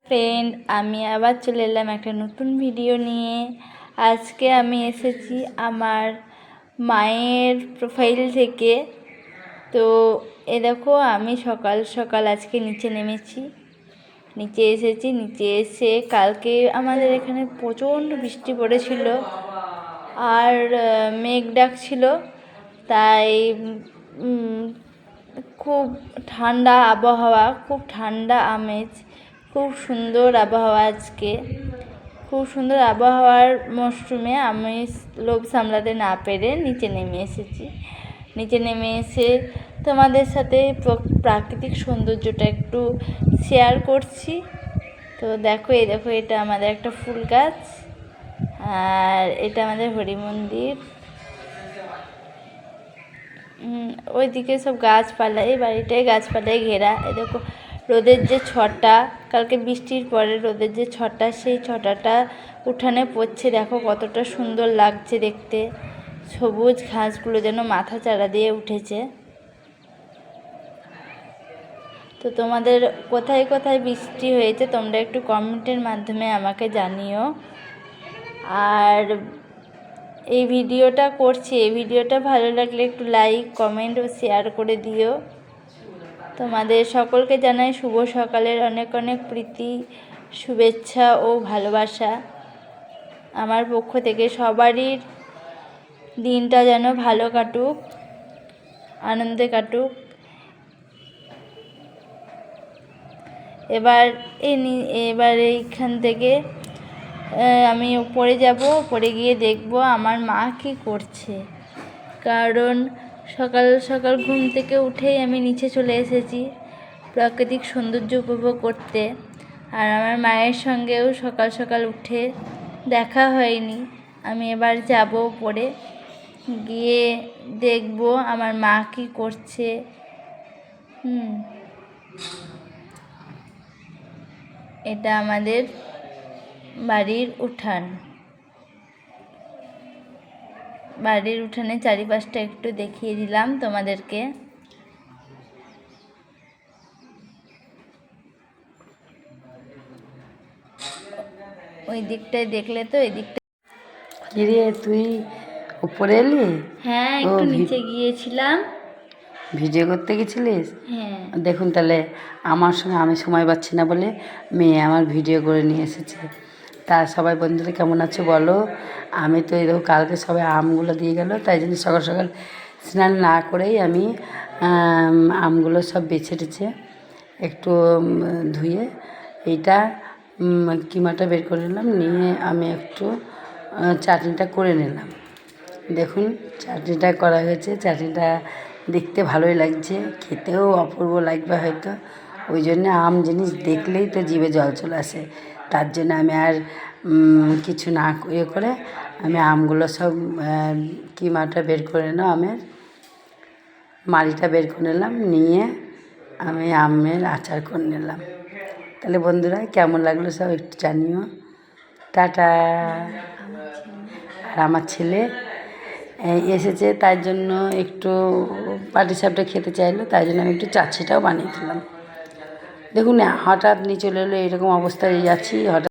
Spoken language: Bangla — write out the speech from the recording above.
ফ্রেন্ড, আমি আবার চলে এলাম একটা নতুন ভিডিও নিয়ে। আজকে আমি এসেছি আমার মায়ের প্রোফাইল থেকে। তো দেখো, আমি সকাল সকাল আজকে নিচে নেমেছি, নিচে এসেছি। নিচে এসে কালকে আমাদের এখানে প্রচণ্ড বৃষ্টি পড়েছিল আর মেঘ ডাকছিল, তাই খুব ঠান্ডা আবহাওয়া, খুব ঠান্ডা আমেজ, খুব সুন্দর আবহাওয়া। আজকে খুব সুন্দর আবহাওয়ার মরশুমে আমি লোভ সামলাতে না পেরে নিচে নেমে এসেছি। নিচে নেমে এসে তোমাদের সাথে প্রাকৃতিক সৌন্দর্যটা একটু শেয়ার করছি। তো দেখো, দেখো, এটা আমাদের একটা ফুল গাছ, আর এটা আমাদের হরি মন্দির। ওইদিকে সব গাছপালা, এই বাড়িটাই গাছপালায় ঘেরা। এই দেখো, রোদের যে ছটা, কালকে বৃষ্টির পরে রোদের যে ছটা, সেই ছটাটা উঠানে পড়ছে। দেখো কতটা সুন্দর লাগছে দেখতে, সবুজ ঘাসগুলো যেন মাথা চারা দিয়ে উঠেছে। তো তোমাদের কোথায় কোথায় বৃষ্টি হয়েছে তোমরা একটু কমেন্টের মাধ্যমে আমাকে জানিও। আর এই ভিডিওটা করছি, এই ভিডিওটা ভালো লাগলে একটু লাইক, কমেন্ট ও শেয়ার করে দিও। তোমাদের সকলকে জানাই শুভ সকালের অনেক অনেক প্রীতি, শুভেচ্ছা ও ভালোবাসা আমার পক্ষ থেকে। সবারই দিনটা যেন ভালো কাটুক, আনন্দে কাটুক। এবার এইখান থেকে আমি উপরে যাব, উপরে গিয়ে দেখব আমার মা কী করছে। কারণ সকাল সকাল ঘুম থেকে উঠেই আমি নিচে চলে এসেছি প্রাকৃতিক সৌন্দর্য উপভোগ করতে। আর আমার মায়ের সঙ্গেও সকাল সকাল উঠে দেখা হয়নি। আমি এবার যাব উপরে, গিয়ে দেখব আমার মা কী করছে। এটা আমাদের বাড়ির উঠান। বাড়ির উঠানে চারিপাশটা একটু দেখিয়ে দিলাম তোমাদেরকে। ওই দিকটায় দেখলে তো, এই দিকটা। কিরে, তুই উপরে এলি? হ্যাঁ, একটু নিচে গিয়েছিলাম। ভিডিও করতে গেছিলিস? হ্যাঁ। দেখুন, তাহলে আমার সঙ্গে আমি সময় পাচ্ছি না বলে মেয়ে আমার ভিডিও করে নিয়ে এসেছে। তা সবাই বন্ধুরা কেমন আছো বলো। আমি তো এরকম কালকে সবাই আমগুলো দিয়ে গেল, তাই জন্য সকাল সকাল স্নান না করেই আমি আমগুলো সব বেছে টেছে একটু ধুয়ে এইটা কিমাটা বের করে নিলাম, নিয়ে আমি একটু চাটনিটা করে নিলাম। দেখুন, চাটনিটা করা হয়েছে। চাটনিটা দেখতে ভালোই লাগছে, খেতেও অপূর্ব লাগবে হয়তো। ওই জন্য আম জিনিস দেখলেই তো জিভে জল চলে আসে। তার জন্য আমি আর কিছু না করে আমি আমগুলো সব কিমাটা বের করে নিলাম, আমের মাড়িটা বের করে নিলাম, নিয়ে আমি আমের আচার করে নিলাম। তাহলে বন্ধুরা কেমন লাগলো সব একটু জানিও। টাটা। আর আমার ছেলে এসেছে, তার জন্য একটু পাটিসাপটা খেতে চাইলো, তাই জন্য আমি একটু চাচ্ছিটাও বানিয়ে দিলাম। দেখুন, হঠাৎ নিয়ে চলে এলো, এরকম অবস্থায় যাচ্ছি, হঠাৎ